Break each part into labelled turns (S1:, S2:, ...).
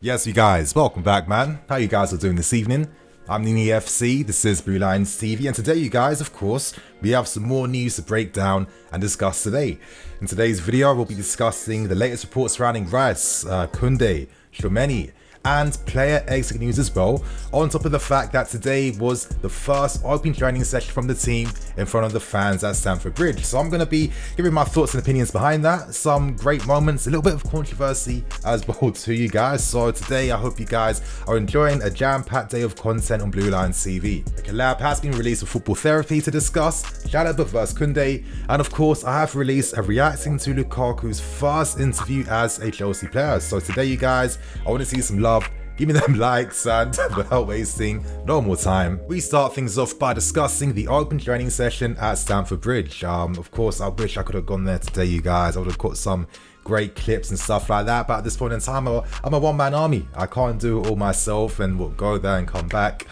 S1: Yes, you guys, welcome back, man. How you guys are doing this evening? I'm Nini FC, this is Blue Lions TV, and today, you guys, of course, we have some more news to break down and discuss today. In today's video, we'll be discussing the latest reports surrounding Rice, KOUNDE, TCHOUAMENI, and player exit news as well, on top of the fact that today was the first open training session from the team in front of the fans at Stamford Bridge. So I'm going to be giving my thoughts and opinions behind that, some great moments, a little bit of controversy as well to you guys. So today I hope you guys are enjoying a jam-packed day of content on Blue Lions TV. A collab has been released with Football Therapy to discuss Chalebe vs KOUNDE, and of course I have released a reacting to Lukaku's first interview as a Chelsea player. So today, you guys, I want to see some love. Give me them likes, and without wasting no more time, we start things off by discussing the open training session at Stamford Bridge. Of course, I wish I could have gone there today, you guys. I would have caught some great clips and stuff like that, but at this point in time, I'm a one-man army. I can't do it all myself and we'll go there and come back.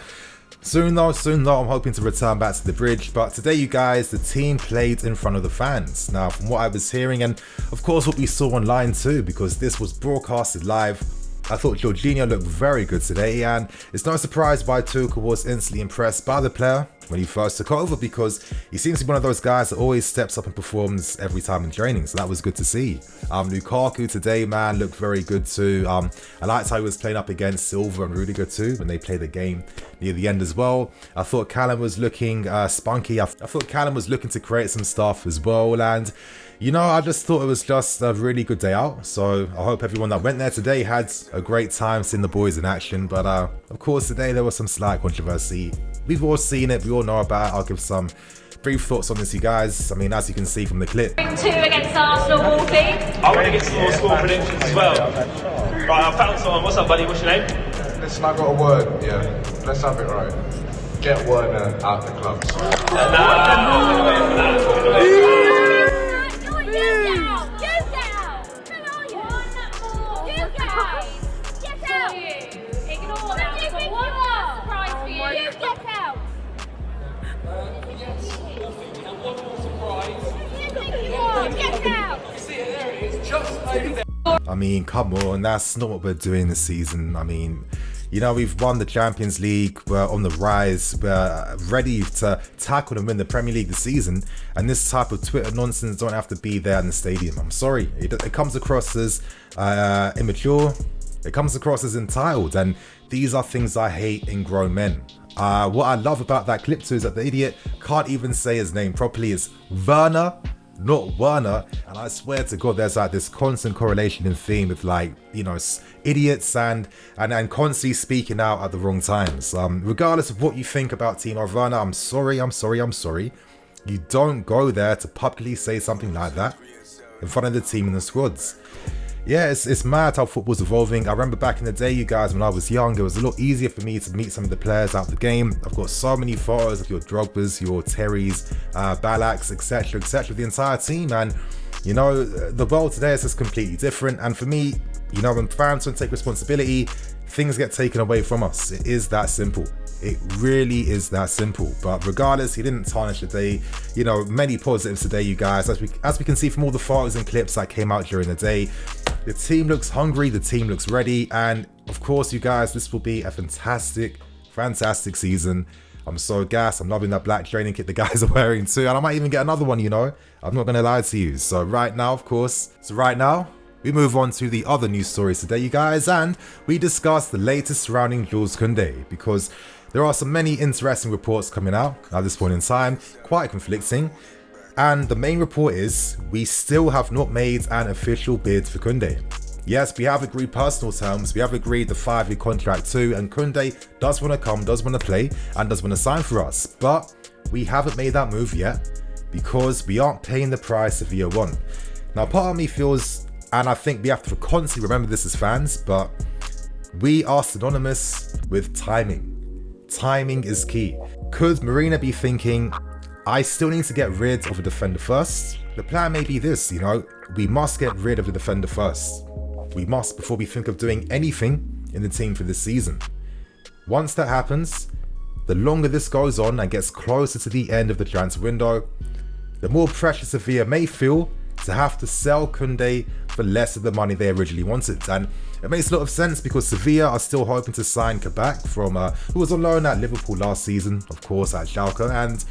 S1: Soon though, I'm hoping to return back to the bridge. But today, you guys, the team played in front of the fans. Now, from what I was hearing, and of course what we saw online too, because this was broadcasted live, I thought Jorginho looked very good today, and it's no surprise why Tuchel was instantly impressed by the player when he first took over, because he seems to be one of those guys that always steps up and performs every time in training, so that was good to see. Lukaku today, man, looked very good too. I liked how he was playing up against Silva and Rudiger too when they played the game near the end as well. I thought Callum was looking spunky. I thought Callum was looking to create some stuff as well, and you know, I just thought it was just a really good day out. So I hope everyone that went there today had a great time seeing the boys in action. But of course, today there was some slight controversy. We've all seen it, we all know about it. I'll give some brief thoughts on this, you guys. I mean, as you can see from the clip.
S2: 2 against Arsenal, Wolfie.
S3: I want to get some more score predictions as well. Right, I found someone. What's up, buddy? What's your name?
S4: Listen, I got a word, yeah. Let's have it right. Get Werner out the clubs.
S1: I mean, come on, that's not what we're doing this season. I mean, you know, we've won the Champions League, we're on the rise, we're ready to tackle and win the Premier League this season, and this type of Twitter nonsense don't have to be there in the stadium. I'm sorry, it comes across as immature, it comes across as entitled, and these are things I hate in grown men. What I love about that clip too is that the idiot can't even say his name properly. It's Werner, not Werner, and I swear to God, there's like this constant correlation in theme with, like, you know, idiots and constantly speaking out at the wrong times. Regardless of what you think about Timo Werner, I'm sorry. You don't go there to publicly say something like that in front of the team and the squads. Yeah, it's mad how football's evolving. I remember back in the day, you guys, when I was young, it was a lot easier for me to meet some of the players out the game. I've got so many photos of your Drogbas, your Terrys, Balaks, etc., the entire team. And, you know, the world today is just completely different. And for me, you know, when fans don't take responsibility, things get taken away from us. It is that simple. It really is that simple. But regardless, he didn't tarnish the day. You know, many positives today, you guys. As we can see from all the photos and clips that came out during the day, the team looks hungry, the team looks ready, and of course, you guys, this will be a fantastic season. I'm so gassed. I'm loving that black training kit the guys are wearing too, and I might even get another one, you know. I'm not gonna lie to you. So right now, we move on to the other news stories today, you guys, and we discuss the latest surrounding Jules Kounde, because there are so many interesting reports coming out at this point in time, quite conflicting. And the main report is, we still have not made an official bid for Kounde. Yes, we have agreed personal terms, we have agreed the 5-year contract too, and Kounde does want to come, does want to play, and does want to sign for us. But we haven't made that move yet, because we aren't paying the price of year one. Now, part of me feels, and I think we have to constantly remember this as fans, but we are synonymous with timing. Timing is key. Could Marina be thinking, I still need to get rid of a defender first? The plan may be this, you know, we must get rid of the defender first. We must, before we think of doing anything in the team for this season. Once that happens, the longer this goes on and gets closer to the end of the transfer window, the more pressure Sevilla may feel to have to sell Kounde for less of the money they originally wanted. And it makes a lot of sense because Sevilla are still hoping to sign Kabak from who was on loan at Liverpool last season, of course, at Schalke. And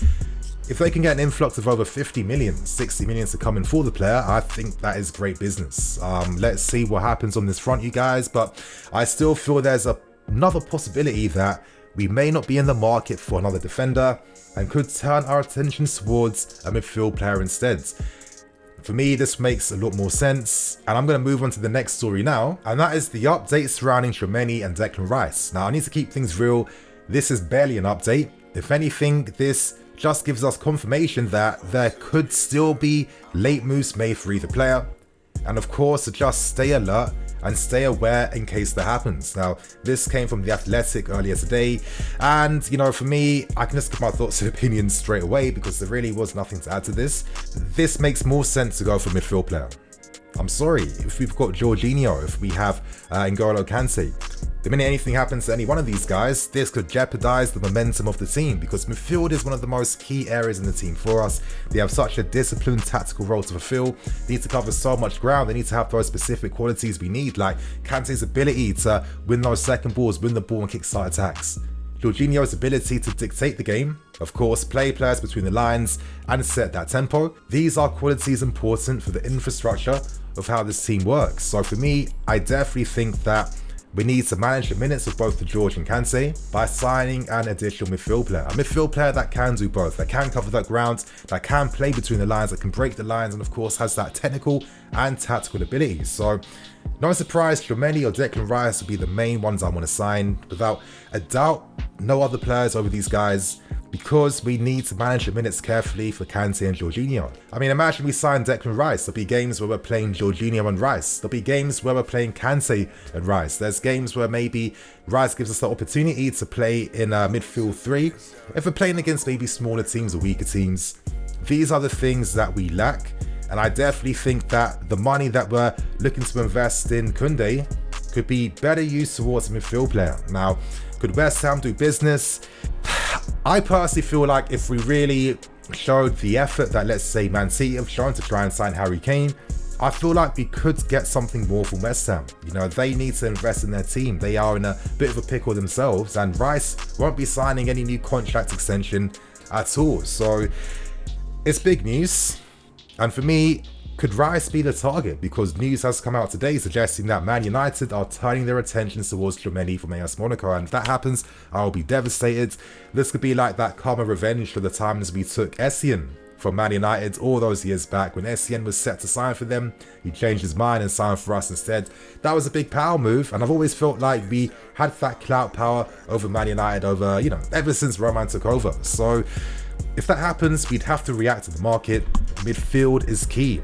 S1: if they can get an influx of over 50 million, 60 million to come in for the player, I think that is great business. Let's see what happens on this front, you guys. But I still feel there's another possibility that we may not be in the market for another defender and could turn our attention towards a midfield player instead. For me, this makes a lot more sense, and I'm going to move on to the next story now, and that is the update surrounding Tchouameni and Declan Rice. Now, I need to keep things real. This is barely an update. If anything, this just gives us confirmation that there could still be late moves made for either player, and of course, just stay alert and stay aware in case that happens. Now, this came from The Athletic earlier today, and you know, for me, I can just give my thoughts and opinions straight away because there really was nothing to add to this. This makes more sense to go for midfield player. I'm sorry, if we've got Jorginho, if we have N'Golo Kante, the minute anything happens to any one of these guys, this could jeopardize the momentum of the team because midfield is one of the most key areas in the team for us. They have such a disciplined tactical role to fulfill. They need to cover so much ground. They need to have those specific qualities we need, like Kante's ability to win those second balls, win the ball and kickstart attacks. Jorginho's ability to dictate the game, of course, play players between the lines and set that tempo. These are qualities important for the infrastructure of how this team works. So for me, I definitely think that we need to manage the minutes of both the George and Kante by signing an additional midfield player. A midfield player that can do both, that can cover that ground, that can play between the lines, that can break the lines, and of course has that technical and tactical ability. So no surprise, Tchouameni or Declan Rice will be the main ones I want to sign. Without a doubt, no other players over these guys, because we need to manage the minutes carefully for Kante and Jorginho. I mean, imagine we sign Declan Rice. There'll be games where we're playing Jorginho and Rice. There'll be games where we're playing Kante and Rice. There's games where maybe Rice gives us the opportunity to play in a midfield three. If we're playing against maybe smaller teams or weaker teams, these are the things that we lack. And I definitely think that the money that we're looking to invest in Kounde could be better used towards a midfield player. Now, could West Ham do business? I personally feel like if we really showed the effort that, let's say, Man City have shown to try and sign Harry Kane, I feel like we could get something more from West Ham. You know, they need to invest in their team. They are in a bit of a pickle themselves, and Rice won't be signing any new contract extension at all. So it's big news. And for me, could Rice be the target? Because news has come out today suggesting that Man United are turning their attentions towards Tchouameni from AS Monaco, and if that happens, I'll be devastated. This could be like that karma revenge for the times we took Essien from Man United all those years back when Essien was set to sign for them. He changed his mind and signed for us instead. That was a big power move, and I've always felt like we had that clout power over Man United over, you know, ever since Roman took over. So if that happens, we'd have to react to the market. Midfield is key.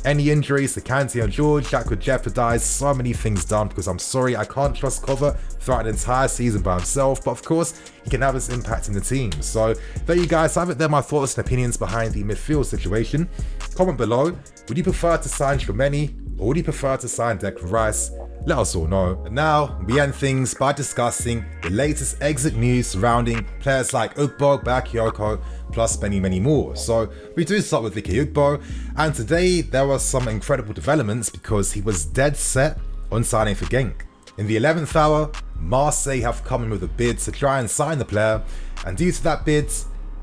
S1: Any injuries to Kante and George, that could jeopardize so many things done, because I'm sorry, I can't trust Cover throughout an entire season by himself, but of course, he can have his impact in the team. So there you guys have it. They're my thoughts and opinions behind the midfield situation. Comment below, would you prefer to sign Tchouameni or would you prefer to sign Declan Rice? Let us all know. And now, we end things by discussing the latest exit news surrounding players like Ugbo, Bakayoko, plus many more. So we do start with Vicky Ugbo, and today there were some incredible developments because he was dead set on signing for Genk. In the 11th hour, Marseille have come in with a bid to try and sign the player, and due to that bid,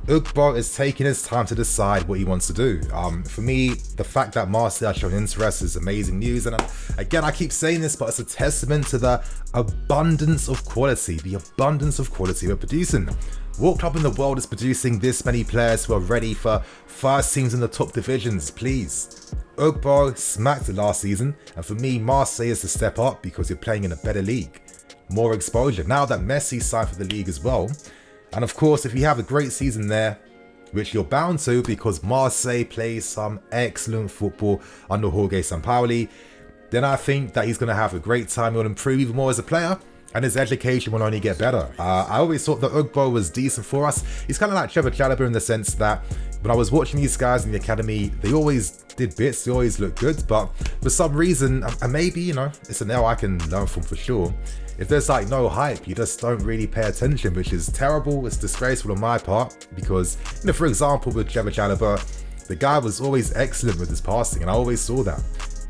S1: Ugbo is taking his time to decide what he wants to do. For me, the fact that Marseille have shown interest is amazing news, and again, I keep saying this, but it's a testament to the abundance of quality we're producing. What club in the world is producing this many players who are ready for first teams in the top divisions, please? Ugbo smacked it last season, and for me, Marseille is the step up because you're playing in a better league. More exposure, now that Messi signed for the league as well. And of course, if you have a great season there, which you're bound to because Marseille plays some excellent football under Jorge Sampaoli, then I think that he's going to have a great time. He'll improve even more as a player, and his education will only get better. I always thought that Ugbo was decent for us. He's kind of like Trevor Chalobah in the sense that when I was watching these guys in the academy, they always did bits, they always looked good, but for some reason, and maybe, you know, it's an L I can learn from for sure, if there's like no hype, you just don't really pay attention, which is terrible. It's disgraceful on my part because, you know, for example, with Trevor Chalobah, The guy was always excellent with his passing, and I always saw that.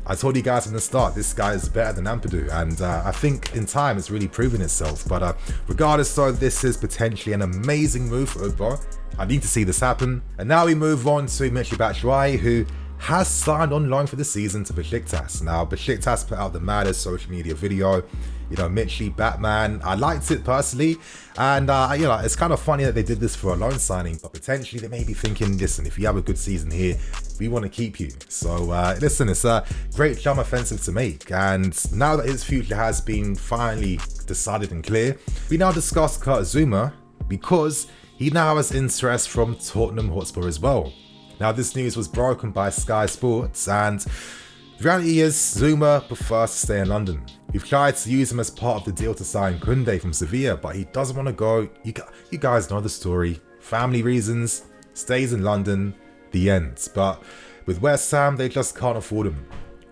S1: I told you guys from the start, this guy is better than Ampadu, and I think in time it's really proven itself. But regardless though, this is potentially an amazing move for Ugbo. I need to see this happen. And now we move on to Michy Batshuayi, who has signed on loan for the season to Besiktas. Now, Besiktas put out the maddest social media video. You know, Michy, Batman. I liked it personally. And, you know, it's kind of funny that they did this for a loan signing, but potentially they may be thinking, listen, if you have a good season here, we want to keep you. So, listen, it's a great jump offensive to make. And now that his future has been finally decided and clear, we now discuss Kurt Zouma because he now has interest from Tottenham Hotspur as well. Now, this news was broken by Sky Sports, and the reality is Zouma prefers to stay in London. We've tried to use him as part of the deal to sign KOUNDE from Sevilla, but he doesn't want to go. You guys know the story. Family reasons, stays in London, the end. But with West Ham, they just can't afford him.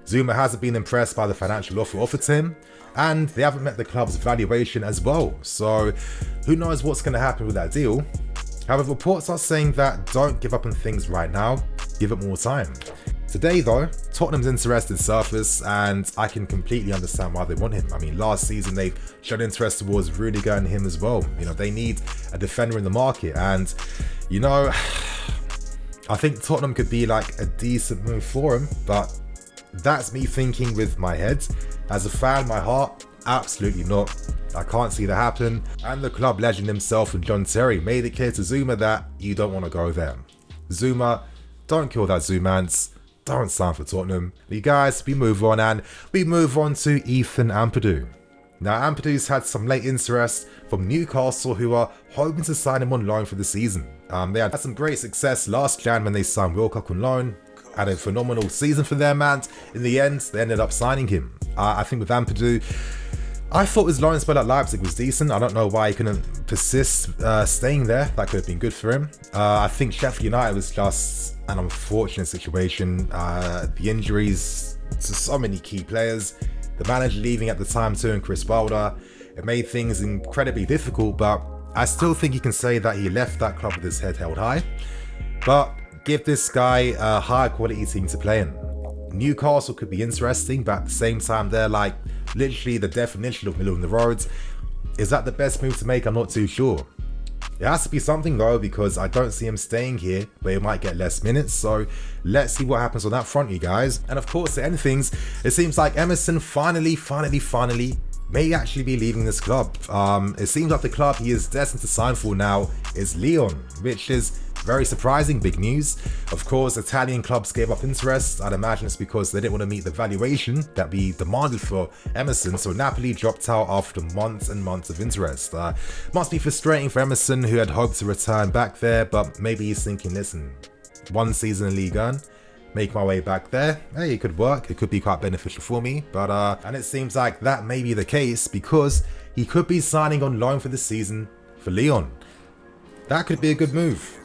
S1: Zouma hasn't been impressed by the financial offer offered to him, and they haven't met the club's valuation as well. So who knows what's going to happen with that deal. However, reports are saying that don't give up on things right now, give it more time. Today though, Tottenham's interest in surface, and I can completely understand why they want him. I mean, last season they've shown interest towards Rudiger and him as well. You know, they need a defender in the market, and you know, I think Tottenham could be like a decent move for him, but that's me thinking with my head. As a fan, my heart, absolutely not. I can't see that happen. And the club legend himself and John Terry made it clear to Zouma that you don't want to go there. Zouma, don't kill that Zoomance. Don't sign for Tottenham. You guys, we move on, and we move on to Ethan Ampadu. Now, Ampadu's had some late interest from Newcastle, who are hoping to sign him on loan for the season. They had some great success last Jan when they signed Lukaku on loan. Had a phenomenal season for them, and in the end, they ended up signing him. I think with Ampadu, I thought his loan spell at Leipzig was decent. I don't know why he couldn't persist staying there. That could have been good for him. I think Sheffield United was just an unfortunate situation. The injuries to so many key players, the manager leaving at the time too, and Chris Wilder, it made things incredibly difficult, but I still think you can say that he left that club with his head held high. But give this guy a high quality team to play in. Newcastle could be interesting, but at the same time, they're like literally the definition of middle of the roads. Is that the best move to make? I'm not too sure. It has to be something though, because I don't see him staying here where he might get less minutes. So let's see what happens on that front, you guys. And of course, to end things, it seems like Emerson finally may actually be leaving this club. It seems like the club he is destined to sign for now is Lyon, which is very surprising, big news. Of course, Italian clubs gave up interest. I'd imagine it's because they didn't want to meet the valuation that we demanded for Emerson, so Napoli dropped out after months and months of interest. Must be frustrating for Emerson, who had hoped to return back there, but maybe he's thinking, listen, one season in Ligue 1, make my way back there. Hey, it could work. It could be quite beneficial for me. But and it seems like that may be the case, because he could be signing on loan for the season for Lyon. That could be a good move.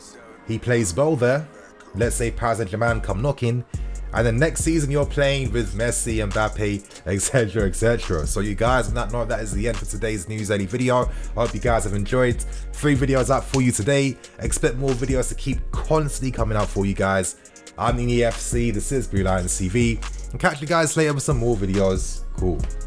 S1: He plays well there. Let's say Paris Saint-Germain come knocking, and then next season you're playing with Messi, Mbappe, etc, etc. So you guys, on that note, that is the end for today's News Daily video. I hope you guys have enjoyed. 3 videos out for you today. Expect more videos to keep constantly coming out for you guys. I'm the EFC, this is Blue Lions TV, and catch you guys later with some more videos. Cool.